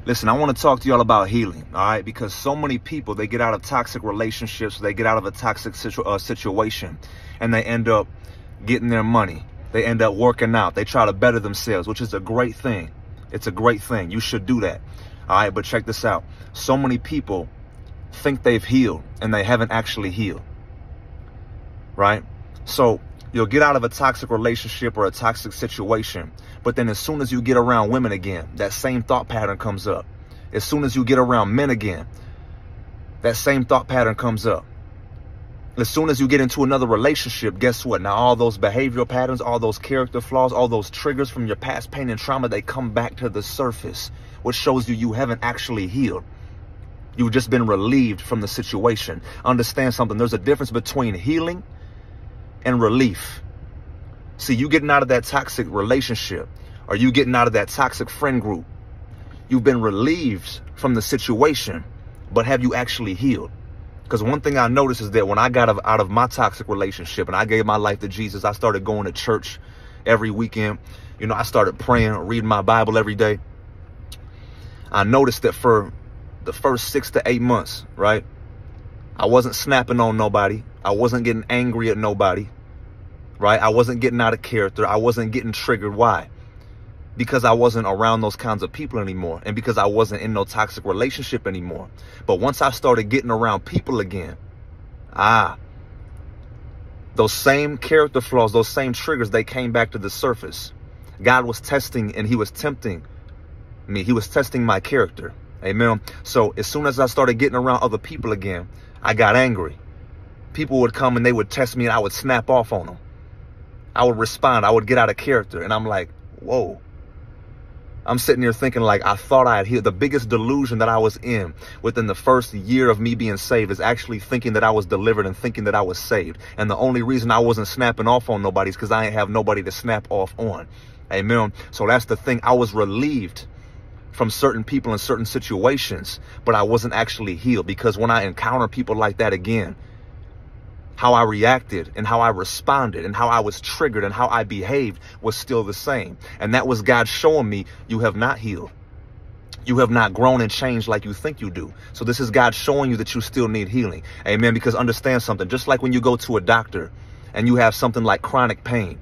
Listen, I want to talk to y'all about healing, all right? Because so many people, they get out of toxic relationships, they get out of a toxic situation, and they end up getting their money. They end up working out. They try to better themselves, which is a great thing. It's a great thing. You should do that, all right? But check this out. So many people think they've healed, and they haven't actually healed, right? So you'll get out of a toxic relationship or a toxic situation, but then as soon as you get around women again, that same thought pattern comes up. As soon as you get around men again, that same thought pattern comes up. As soon as you get into another relationship, guess what? Now all those behavioral patterns, all those character flaws, all those triggers from your past pain and trauma, they come back to the surface, which shows you haven't actually healed. You've just been relieved from the situation. Understand something. There's a difference between healing and relief. See, you getting out of that toxic relationship, or you getting out of that toxic friend group, you've been relieved from the situation, but have you actually healed? Because one thing I noticed is that when I got out of my toxic relationship and I gave my life to Jesus, I started going to church every weekend. You know, I started praying, reading my Bible every day. I noticed that for the first 6 to 8 months, right, I wasn't snapping on nobody. I wasn't getting angry at nobody. Right? I wasn't getting out of character. I wasn't getting triggered. Why? Because I wasn't around those kinds of people anymore. And because I wasn't in no toxic relationship anymore. But once I started getting around people again, those same character flaws, those same triggers, they came back to the surface. God was testing and he was tempting me. He was testing my character. Amen. So as soon as I started getting around other people again, I got angry. People would come and they would test me and I would snap off on them. I would respond. I would get out of character. And I'm like, whoa. I'm sitting here thinking like I thought I had healed. The biggest delusion that I was in within the first year of me being saved is actually thinking that I was delivered and thinking that I was saved. And the only reason I wasn't snapping off on nobody is because I ain't have nobody to snap off on. Amen. So that's the thing. I was relieved from certain people in certain situations, but I wasn't actually healed, because when I encounter people like that again, how I reacted and how I responded and how I was triggered and how I behaved was still the same. And that was God showing me, you have not healed. You have not grown and changed like you think you do. So this is God showing you that you still need healing. Amen. Because understand something, just like when you go to a doctor and you have something like chronic pain,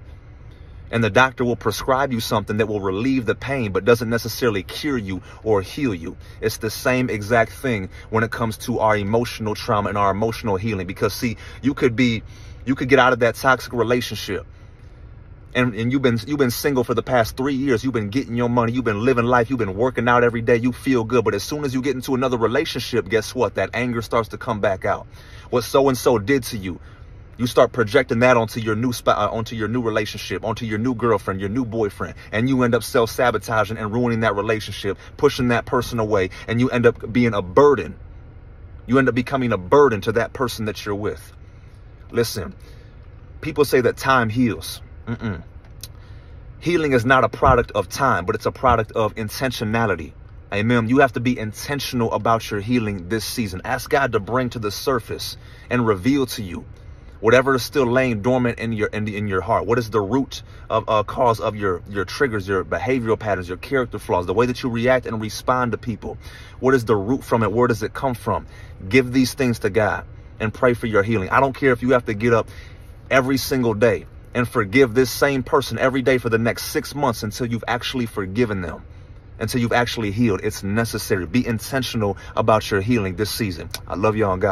and the doctor will prescribe you something that will relieve the pain, but doesn't necessarily cure you or heal you. It's the same exact thing when it comes to our emotional trauma and our emotional healing. Because see, you could get out of that toxic relationship and you've been single for the past 3 years. You've been getting your money. You've been living life. You've been working out every day. You feel good. But as soon as you get into another relationship, guess what? That anger starts to come back out. What so-and-so did to you, you start projecting that onto your new onto your new relationship, onto your new girlfriend, your new boyfriend, and you end up self-sabotaging and ruining that relationship, pushing that person away, and you end up being a burden. You end up becoming a burden to that person that you're with. Listen, people say that time heals. Healing is not a product of time, but it's a product of intentionality. Amen. You have to be intentional about your healing this season. Ask God to bring to the surface and reveal to you whatever is still laying dormant in your heart. What is the root of cause of your triggers, your behavioral patterns, your character flaws, the way that you react and respond to people? What is the root from it? Where does it come from? Give these things to God and pray for your healing. I don't care if you have to get up every single day and forgive this same person every day for the next 6 months until you've actually forgiven them, until you've actually healed. It's necessary. Be intentional about your healing this season. I love y'all, and God bless.